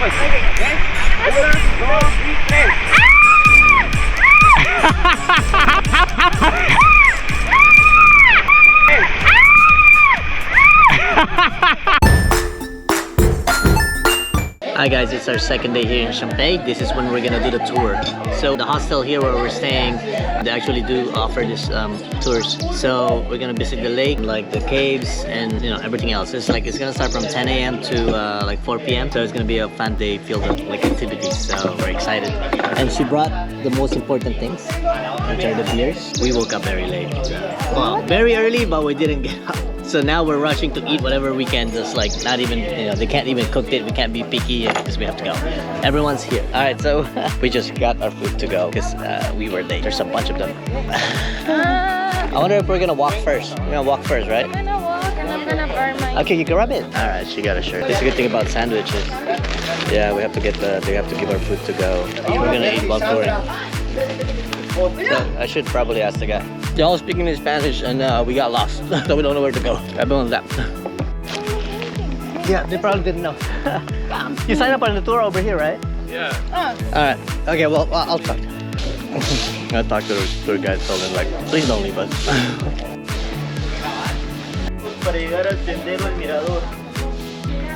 Okay. 1, 2, 3, 3. Hi guys, it's our second day here in Champay. This is when we're gonna do the tour. So the hostel here where we're staying, they actually do offer this tours. So we're gonna visit the lake, like the caves and everything else. It's gonna start from 10 a.m. to like 4 p.m. So it's gonna be a fun day filled with like activities. So we're excited. And she brought the most important things, which are the beers. We woke up very late. Well, very early, but we didn't get up. So now we're rushing to eat whatever we can, just like not even, they can't even cook it. We can't be picky because we have to go. Everyone's here. All right, so we just got our food to go because we were late. There's a bunch of them. I wonder if we're gonna walk first. We're gonna walk first, right? I'm gonna walk and I'm gonna burn my... Okay, you grab it. All right, she got a shirt. This is a good thing about sandwiches. Yeah, we have to get they have to give our food to go. We're gonna eat while touring. So I should probably ask the guy. They're all speaking in Spanish and we got lost. So we don't know where to go. Everyone's left. Yeah, they probably didn't know. You signed up on the tour over here, right? Yeah. Alright. Okay, well, I'll talk. I talked to the tour guide, told him like, please don't leave us.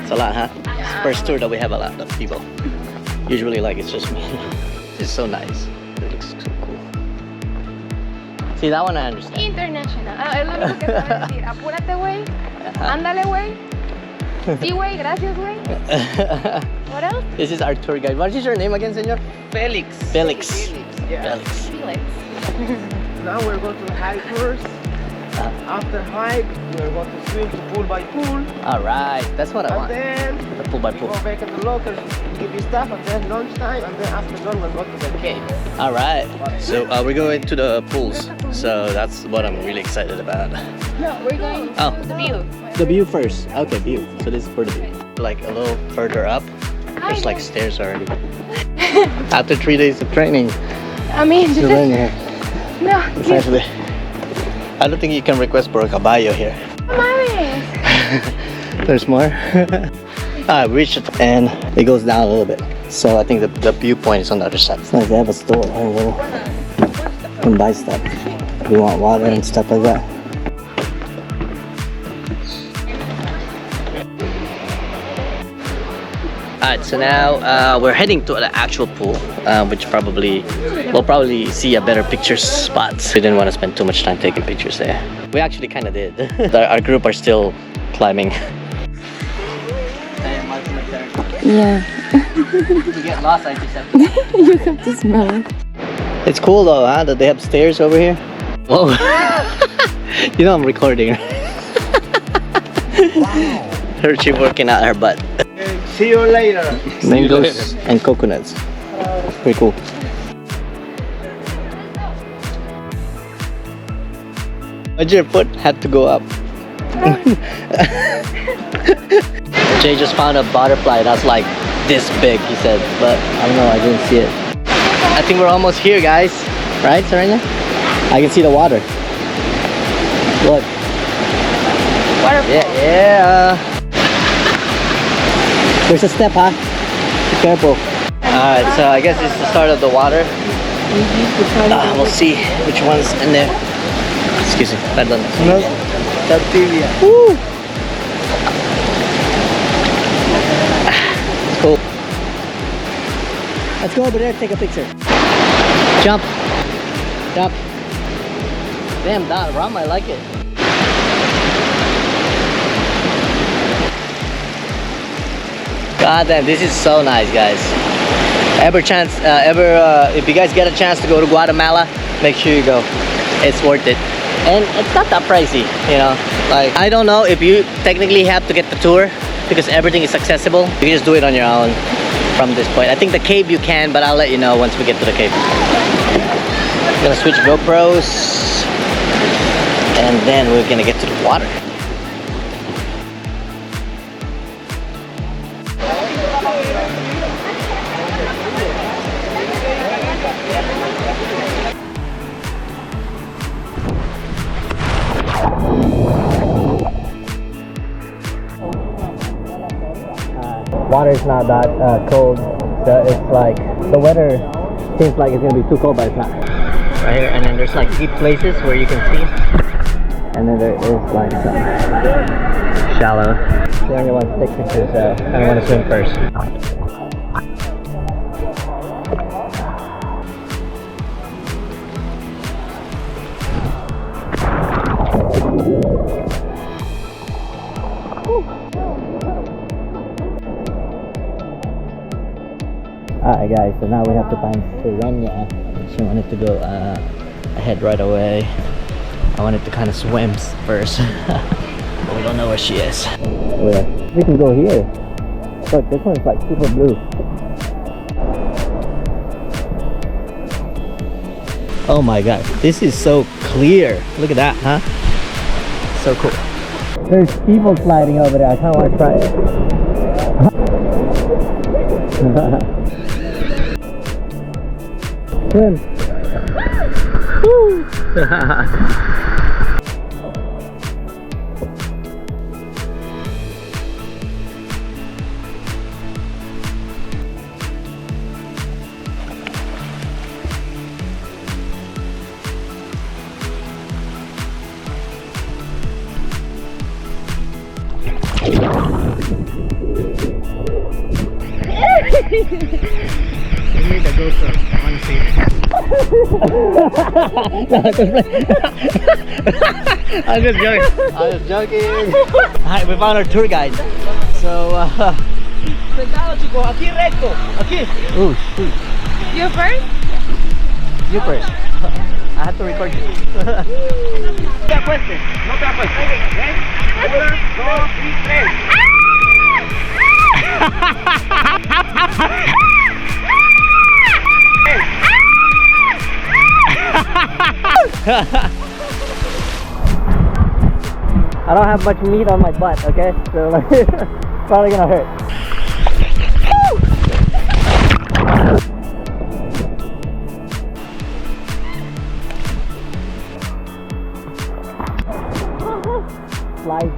It's a lot, huh? It's the first tour that we have a lot of people. Usually like it's just me. It's so nice. It looks so cool. See, that one I understand. International. Es lo único que sabes decir. Apúrate, güey. Ándale, güey. Sí, güey. Gracias, güey. What else? This is our tour guide. What is your name again, señor? Felix. Felix. Yeah. Felix. Felix. Now we're going to hike first. After hike, we're going to swim to pool by pool. All right, that's what I want. And then The pool by pool. go back in the lockers, give you stuff, and then lunchtime, and then after lunch we'll go to the cave. All right. So we're going to the pools. So that's what I'm really excited about. No, we're going to the view. The view first. Okay, view. So this is for the view. Like a little further up, there's like stairs already. After 3 days of training, I mean, you're running here. no. It's actually, I don't think you can request for a caballo here. Mames. There's more. I reached it and it goes down a little bit. So I think the viewpoint is on the other side. It's nice they have a store. You can buy stuff. If you want water and stuff like that. Alright, so now we're heading to the actual pool, which we'll probably see a better picture spots. We didn't want to spend too much time taking pictures there. We actually kind of did. Our group are still climbing. Yeah. You get lost, I just have You have to smell it. It's cool though, huh? That they have stairs over here. Whoa. You know I'm recording. Wow. Her, she working out her butt. See you later. Mangoes and coconuts. Pretty cool. But your foot had to go up. Jay just found a butterfly that's like this big, he said, but I don't know, I didn't see it. I think we're almost here, guys. Right, Serena? I can see the water. Look. Waterfall. Yeah. There's a step, huh? Be careful. Alright, so I guess it's the start of the water. We'll see which one's in there. Excuse me, pardon. No, that's tibia. Woo! It's cool. Let's go over there and take a picture. Jump. Jump. Damn, that rum, I like it. God damn, this is so nice, guys. If you guys get a chance to go to Guatemala, make sure you go. It's worth it. And it's not that pricey, you know. Like, I don't know if you technically have to get the tour because everything is accessible. You can just do it on your own from this point. I think the cave you can, but I'll let you know once we get to the cave. I'm gonna switch GoPros and then we're gonna get to the water. water's not that cold, so it's like the weather seems like it's gonna be too cold, but it's not. Right here, and then there's like deep places where you can see, and then there is like some shallow. The only one to take pictures, so I don't want to swim first. Alright guys, so now we have to find Serena. She wanted to go ahead right away. I wanted to kind of swim first. But we don't know where she is. Where? We can go here. Look, this one's like super blue. Oh my god, this is so clear. Look at that, huh? So cool. There's people sliding over there. I kind of want to try it. Swim. Woo! We need a GoPro, honestly. I'm just joking. I'm just joking. Alright, we found our tour guide. So, Ooh, shoot. You first? You first. I have to record you. No question. Okay? 1, 2, 3. I don't have much meat on my butt, okay? So like, probably gonna hurt. Slide.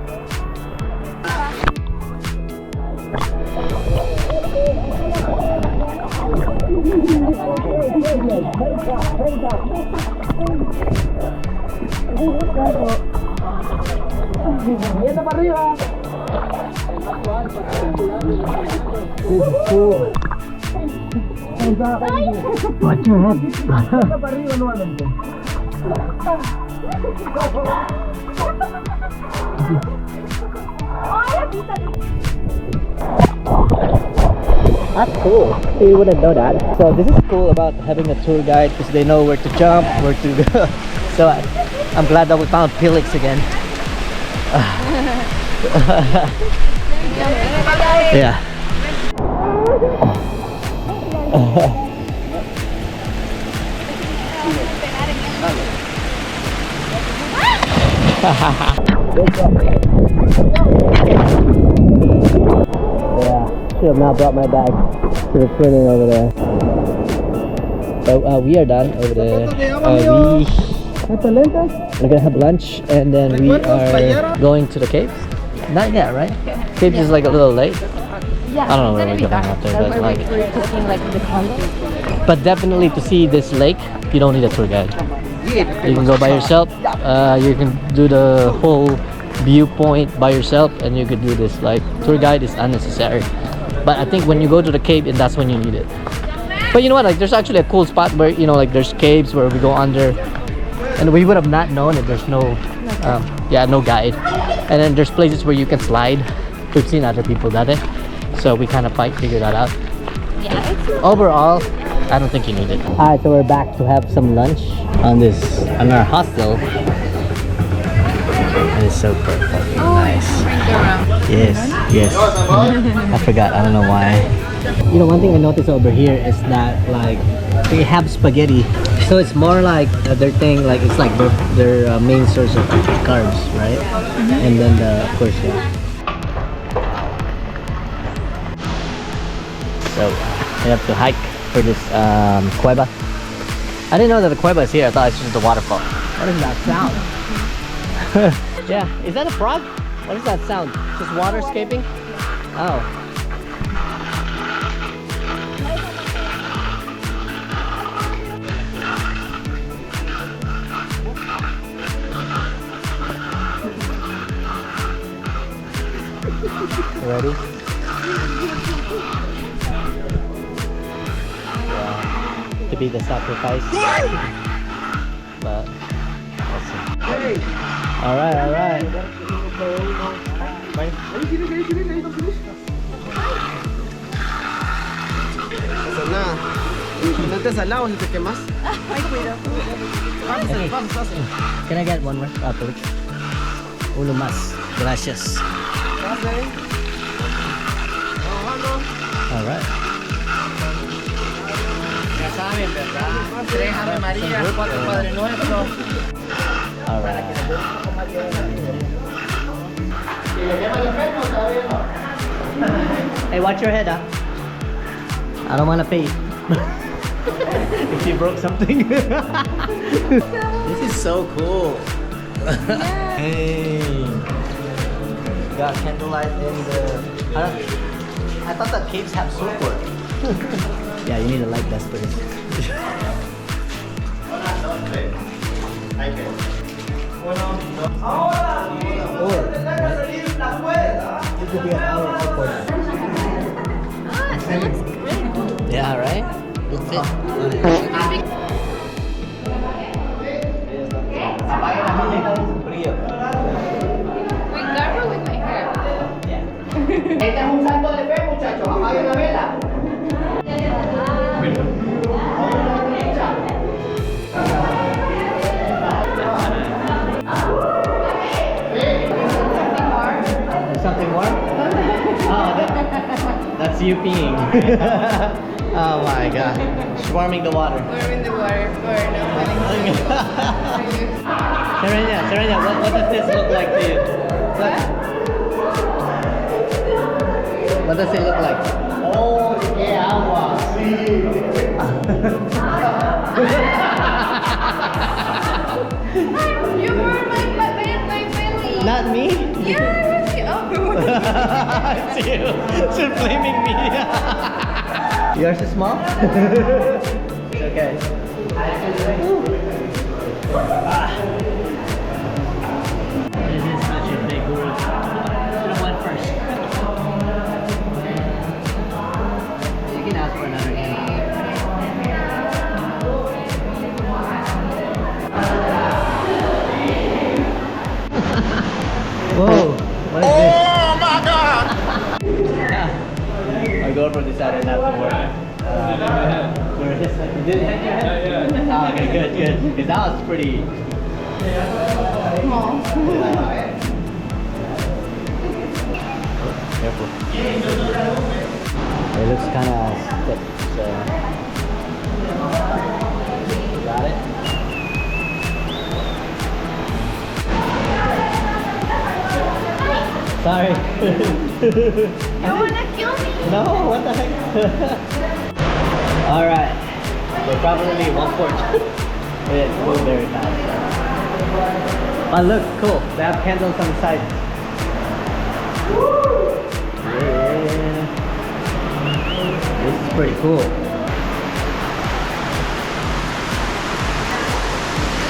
Watch your head. That's cool. You wouldn't know that. So this is cool about having a tour guide because they know where to jump, where to go. So I'm glad that we found Felix again. Yeah. Yeah, should have not brought my bag to the swimming over there. So we are done over there. We're gonna have lunch and then we are going to the caves. Not yet, right? Caves is like a little late. Yeah, I don't know where we're going after, that's but where like, we're taking like the condo. but definitely to see this lake, you don't need a tour guide. You can go by yourself. You can do the whole viewpoint by yourself, and you could do this. Like, tour guide is unnecessary. But I think when you go to the cave, and that's when you need it. But you know what? Like, there's actually a cool spot where, you know, like there's caves where we go under, and we would have not known if there's no guide. And then there's places where you can slide. We've seen other people that it, so we kind of figure that out. Yeah, it's Overall, I don't think you need it. Alright, so we're back to have some lunch on our hostel. And it's so perfect. Nice. Yes. I forgot, I don't know why. You know, one thing I noticed over here is that like they have spaghetti, so it's more like their thing, like it's like their main source of carbs, right? And then of course, yeah. So we have to hike for this cueva. I didn't know that the cueva is here. I thought it's just the waterfall. What is that sound? Yeah, is that a frog? What is that sound? Just water escaping? Oh. Ready? Yeah. To be the sacrifice. But we'll see. Alright, alright. Eso nada. No te salado si te quemas. Ay, cuidado. Pásale, pásale. Can I get one more? Please. Uno más. Gracias. Pásale. Alright. Ya saben, ¿verdad? 3 Ave María, 4 Padre Nuestro. Alright. Hey, watch your head, huh? I don't want to pay. If you broke something. This is so cool. Hey. Got candlelight in the... I thought that caves have sulfur. Yeah, you need a light vest for this. It could be an hour support. Yeah, right? It'll fit. Wait, careful with my hair. Este es un salto de fe, muchachos. Apague una vela. Something more? Oh, that's you peeing. Oh my god. Swarming the water. We're in the water for Serena, what does this look like to you? What does it look like? Oh, yeah, agua. You were my belly. Not me? Yeah, It's you. She's blaming me. Yours is small? It's okay. This is such a big group. Should have went first. You can ask for another game. Whoa! What is this? Oh my God! Our GoPro decided not to work. Where is it? You did hit your head? Yeah. Oh, okay, good. Because that was pretty... Small. Careful. It looks kind of stiff, so... Got it? Sorry. You wanna kill me? No, what the heck? Alright. We're probably 1/4. It's moved very fast. Oh look, cool. They have candles on the side. Yeah. This is pretty cool. You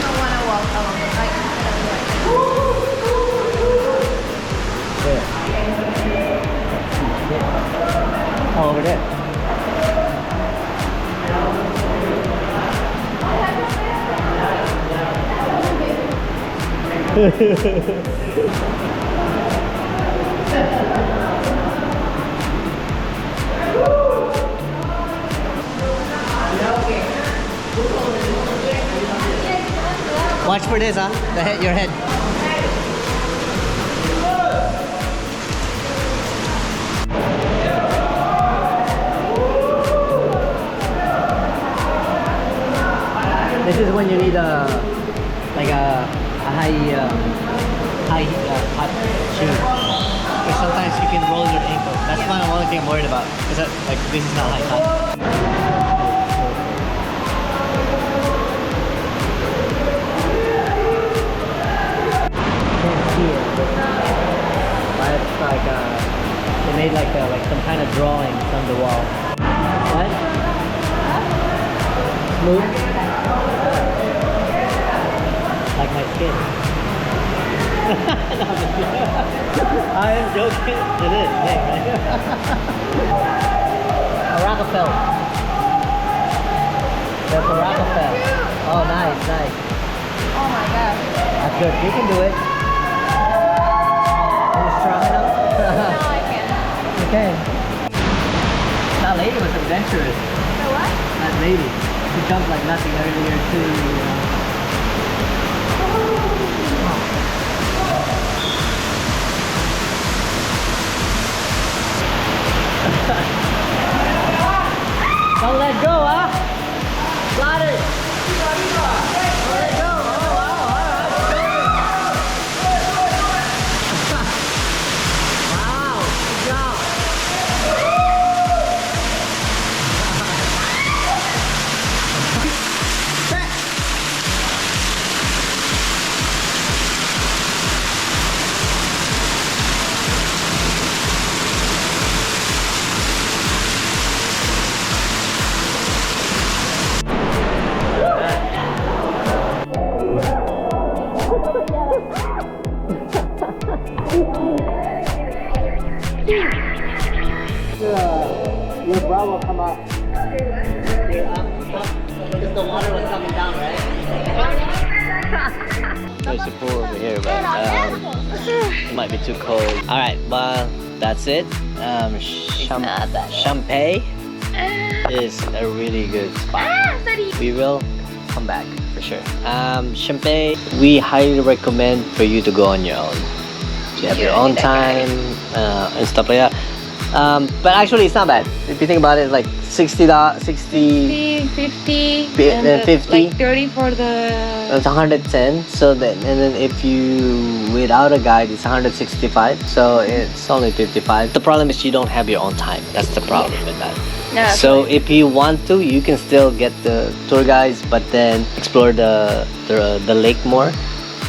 don't wanna walk along the bike. Where? Oh, over there. Watch for this, huh? The head, your head. This is when you need a high hot shoe. Because sometimes you can roll your ankle. That's the only thing I'm worried about. Is that like this is not high top. Can't see it. But it's like they made like some kind of drawings on the wall. What? Smooth? Like my skin. I am joking. It is. Rockefeller. There's a Rockefeller. Oh, nice, nice. Oh my god. That's good. You can do it. Are you strong enough? No, I can't. You can. That lady was adventurous. The what? That lady. She jumped like nothing earlier too. Don't let go, huh? Ladder. Don't let go. Oh, wow. Wow. Good job. Your bra will come up. Because the water was coming down, right? There's a pool over here, but it might be too cold. Alright, well, that's it. Champay is a really good spot. We will come back for sure. Champay, we highly recommend for you to go on your own. You have your own time and stuff like that. But actually, it's not bad. If you think about it, like $60, 50, 50, and 50. like 30 for the... It's 110. So then, and then if you without a guide, it's 165. So it's only 55. The problem is you don't have your own time. That's the problem with that. No, So if you want to, you can still get the tour guides, but then explore the lake more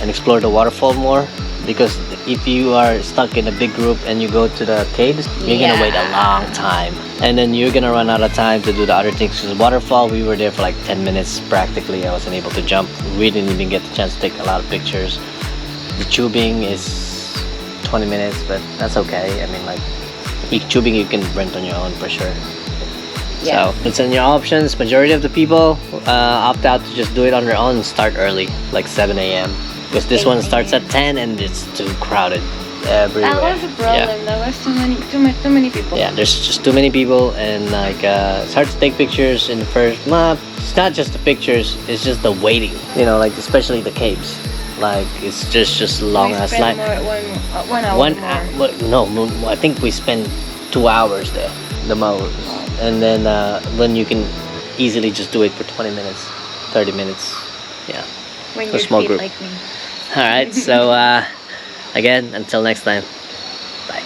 and explore the waterfall more. Because if you are stuck in a big group and you go to the caves, you're gonna wait a long time, and then you're gonna run out of time to do the other things. Because waterfall, we were there for like 10 minutes practically. I wasn't able to jump. We didn't even get the chance to take a lot of pictures. The tubing is 20 minutes, but that's okay. I mean, like, tubing you can rent on your own for sure. Yeah. So it's in your options. Majority of the people opt out to just do it on their own and start early, like 7 a.m. Because this one starts at 10 and it's too crowded everywhere. That was the problem. Yeah. There was too many people. Yeah, there's just too many people, and like it's hard to take pictures in the first month. It's not just the pictures; it's just the waiting. You know, like especially the caves. Like it's just long We ass spent line. more, 1 hour more. No, I think we spent 2 hours there, the most. And then when you can easily just do it for 20 minutes, 30 minutes. Yeah. When A you're small fit group. like me. All right. So again, until next time. Bye.